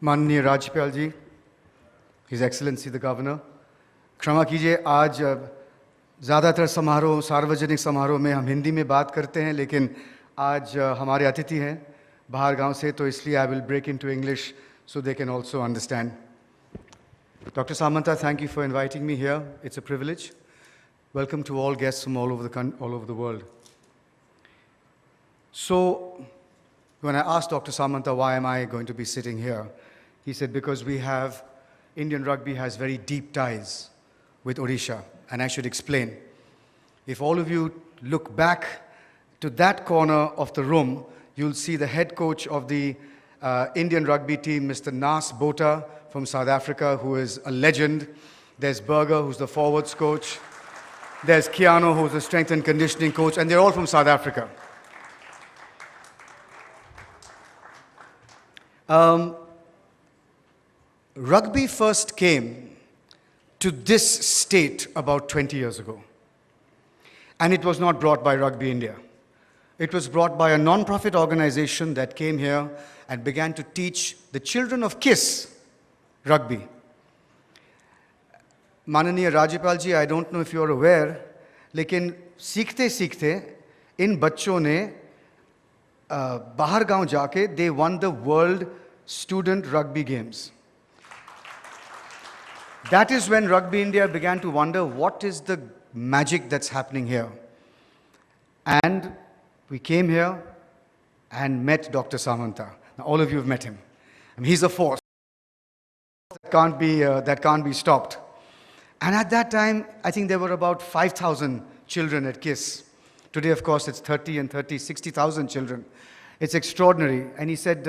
माननीय राज्यपाल जी, His Excellency the Governor, क्षमा कीजिए आज ज़्यादातर समारोह सार्वजनिक समारोह में हम हिंदी में बात करते हैं, लेकिन आज हमारे अतिथि हैं बाहर गांव से, तो इसलिए I will break into English so they can also understand. Dr. Samanta, thank you for inviting me here. It's a privilege. Welcome to all guests from all over the world. So, when I asked Dr. Samanta why am I going to be sitting here, he said because Indian rugby has very deep ties with Odisha, and I should explain. If all of you look back to that corner of the room, you'll see the head coach of the Indian rugby team, Mr. Nas Bota from South Africa, who is a legend. There's Berger, who's the forwards coach. There's Keanu, who's the strength and conditioning coach, and they're all from South Africa. Rugby first came to this state about 20 years ago. And it was not brought by Rugby India. It was brought by a non-profit organization that came here and began to teach the children of KISS rugby. Mananiya Rajyapal ji, I don't know if you're aware, लेकिन सीखते सीखते इन बच्चों ने बाहर गांव जाके they won the World Student Rugby Games. That is when Rugby India began to wonder what is the magic that's happening here. And we came here and met Dr. Samanta. Now, all of you have met him. I mean, he's a force that can't be stopped. And at that time, I think there were about 5,000 children at KISS. Today, of course, it's 60,000 children. It's extraordinary. And he said,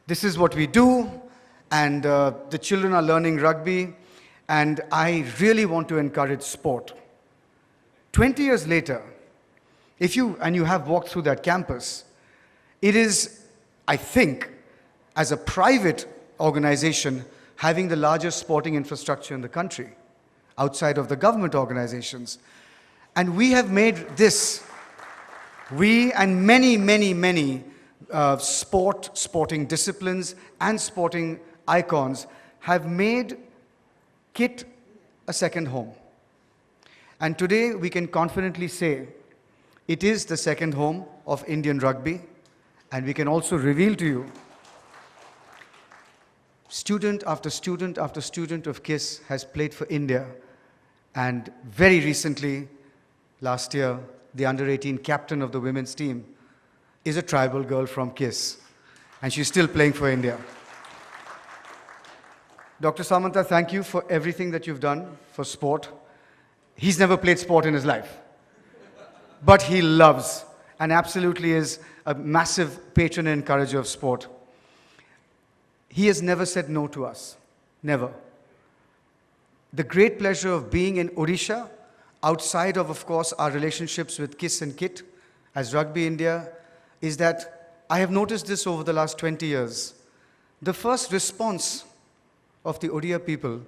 this is what we do, and the children are learning rugby, and I really want to encourage sport. 20 years later, you have walked through that campus, it is, I think, as a private organization, having the largest sporting infrastructure in the country, outside of the government organizations. And we have made this, we and many sporting disciplines and sporting icons have made KIT a second home. And today we can confidently say it is the second home of Indian rugby, and we can also reveal to you student after student after student of KISS has played for India. And very recently, last year, the under-18 captain of the women's team is a tribal girl from KISS, and she's still playing for India. Dr. Samanta, thank you for everything that you've done for sport. He's never played sport in his life, but he loves and absolutely is a massive patron and encourager of sport. He has never said no to us, never. The great pleasure of being in Odisha, outside of course, our relationships with KISS and KIT as Rugby India, is that I have noticed this over the last 20 years. The first response of the Odia people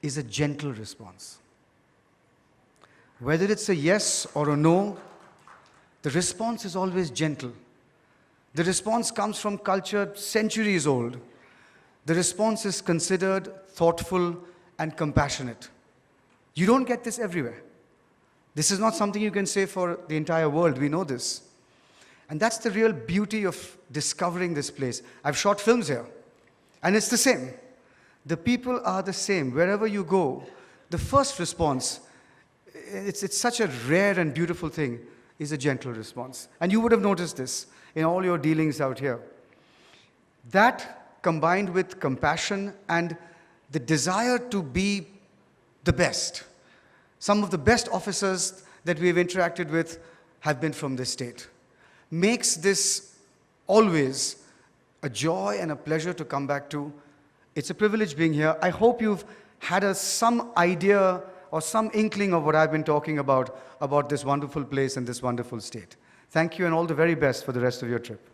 is a gentle response. Whether it's a yes or a no, the response is always gentle. The response comes from culture centuries old. The response is considered thoughtful and compassionate. You don't get this everywhere. This is not something you can say for the entire world. We know this. And that's the real beauty of discovering this place. I've shot films here, and it's the same. The people are the same. Wherever you go, the first response, it's such a rare and beautiful thing, is a gentle response. And you would have noticed this in all your dealings out here. That, combined with compassion and the desire to be the best. Some of the best officers that we've interacted with have been from this state. Makes this always a joy and a pleasure to come back to. It's a privilege being here. I hope you've had some idea or some inkling of what I've been talking about this wonderful place and this wonderful state. Thank you, and all the very best for the rest of your trip.